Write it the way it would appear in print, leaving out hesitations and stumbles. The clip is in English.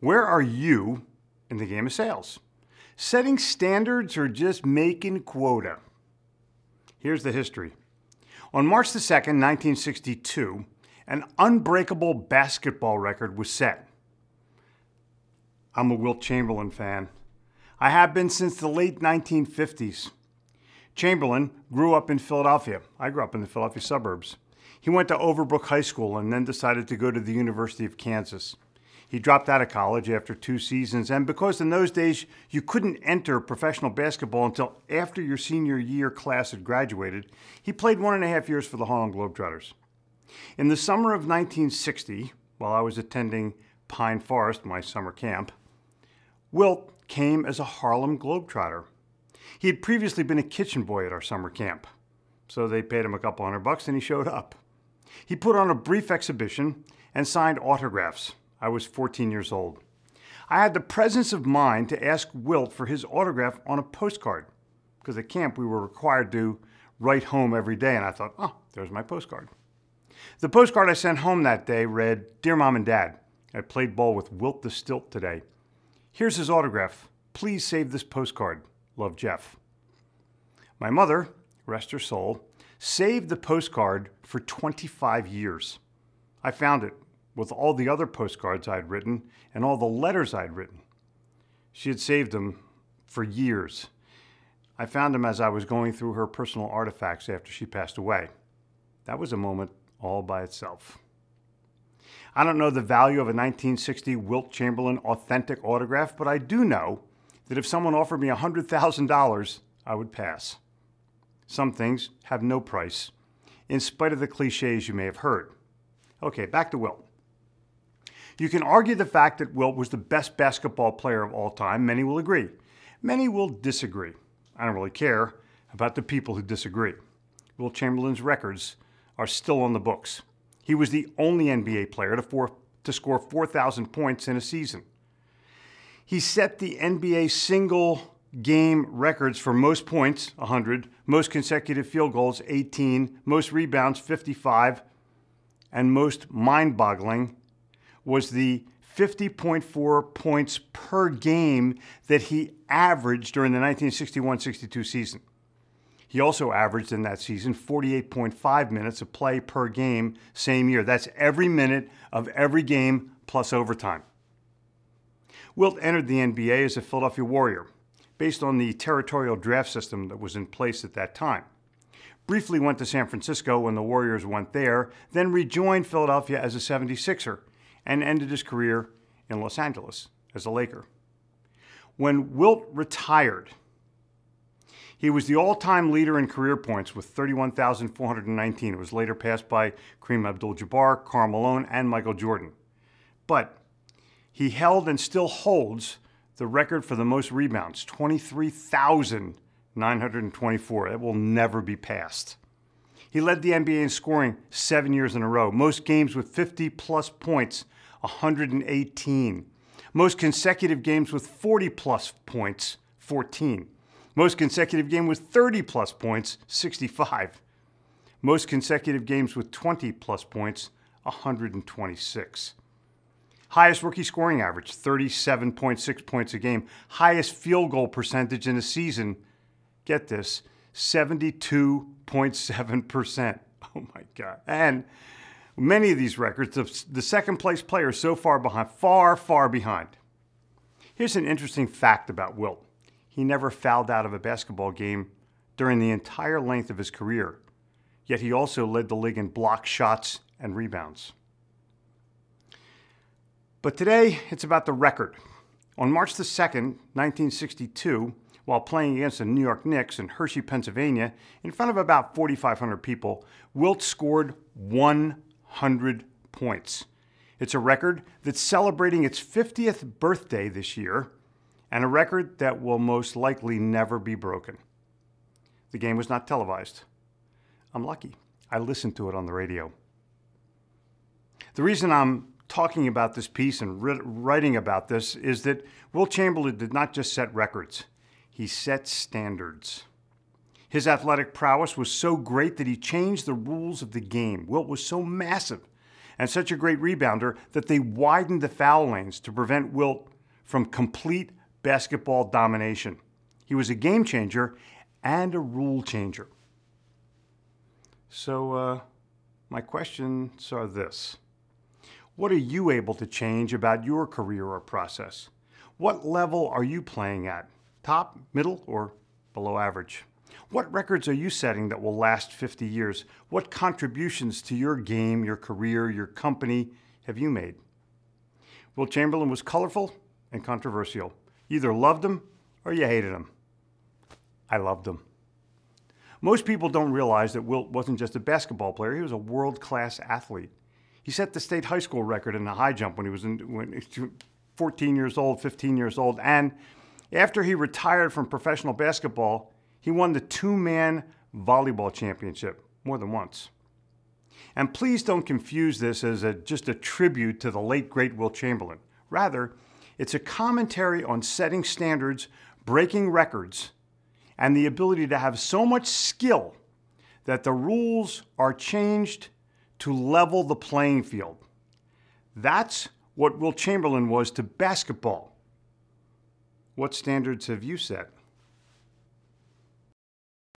Where are you in the game of sales? Setting standards or just making quota? Here's the history. On March the 2nd, 1962, an unbreakable basketball record was set. I'm a Wilt Chamberlain fan. I have been since the late 1950s. Chamberlain grew up in Philadelphia. I grew up in the Philadelphia suburbs. He went to Overbrook High School and then decided to go to the University of Kansas. He dropped out of college after 2 seasons, and because in those days you couldn't enter professional basketball until after your senior year class had graduated, he played 1.5 years for the Harlem Globetrotters. In the summer of 1960, while I was attending Pine Forest, my summer camp, Wilt came as a Harlem Globetrotter. He had previously been a kitchen boy at our summer camp, so they paid him a couple $100 and he showed up. He put on a brief exhibition and signed autographs. I was 14 years old. I had the presence of mind to ask Wilt for his autograph on a postcard, because at camp we were required to write home every day, and I thought, oh, there's my postcard. The postcard I sent home that day read, "Dear Mom and Dad, I played ball with Wilt the Stilt today. Here's his autograph. Please save this postcard. Love, Jeff." My mother, rest her soul, saved the postcard for 25 years. I found it with all the other postcards I'd written and all the letters I'd written. She had saved them for years. I found them as I was going through her personal artifacts after she passed away. That was a moment all by itself. I don't know the value of a 1960 Wilt Chamberlain authentic autograph, but I do know that if someone offered me $100,000, I would pass. Some things have no price, in spite of the cliches you may have heard. Okay, back to Wilt. You can argue the fact that Wilt was the best basketball player of all time. Many will agree. Many will disagree. I don't really care about the people who disagree. Wilt Chamberlain's records are still on the books. He was the only NBA player to score 4,000 points in a season. He set the NBA single game records for most points, 100, most consecutive field goals, 18, most rebounds, 55, and most mind-boggling was the 50.4 points per game that he averaged during the 1961-62 season. He also averaged in that season 48.5 minutes of play per game same year. That's every minute of every game plus overtime. Wilt entered the NBA as a Philadelphia Warrior, based on the territorial draft system that was in place at that time. Briefly went to San Francisco when the Warriors went there, then rejoined Philadelphia as a 76er, and ended his career in Los Angeles as a Laker. When Wilt retired, he was the all-time leader in career points with 31,419. It was later passed by Kareem Abdul-Jabbar, Karl Malone, and Michael Jordan. But he held and still holds the record for the most rebounds, 23,924. It will never be passed. He led the NBA in scoring 7 years in a row. Most games with 50-plus points, 118. Most consecutive games with 40-plus points, 14. Most consecutive game with 30-plus points, 65. Most consecutive games with 20-plus points, 126. Highest rookie scoring average, 37.6 points a game. Highest field goal percentage in a season, get this, 72.7%. Oh my God. And many of these records, the second place player is so far behind, far behind. Here's an interesting fact about Wilt. He never fouled out of a basketball game during the entire length of his career, yet he also led the league in block shots and rebounds. But today, it's about the record. On March the 2nd, 1962, while playing against the New York Knicks in Hershey, Pennsylvania, in front of about 4,500 people, Wilt scored 100 points. It's a record that's celebrating its 50th birthday this year, and a record that will most likely never be broken. The game was not televised. I'm lucky. I listened to it on the radio. The reason I'm talking about this piece and writing about this is that Wilt Chamberlain did not just set records. He set standards. His athletic prowess was so great that he changed the rules of the game. Wilt was so massive and such a great rebounder that they widened the foul lanes to prevent Wilt from complete basketball domination. He was a game changer and a rule changer. So my questions are this. What are you able to change about your career or process? What level are you playing at? Top, middle, or below average? What records are you setting that will last 50 years? What contributions to your game, your career, your company have you made? Wilt Chamberlain was colorful and controversial. You either loved him or you hated him. I loved him. Most people don't realize that Wilt wasn't just a basketball player, he was a world-class athlete. He set the state high school record in the high jump when he was 14 years old, 15 years old, and after he retired from professional basketball, he won the two-man volleyball championship more than once. And please don't confuse this as just a tribute to the late, great Wilt Chamberlain. Rather, it's a commentary on setting standards, breaking records, and the ability to have so much skill that the rules are changed to level the playing field. That's what Wilt Chamberlain was to basketball. What standards have you set?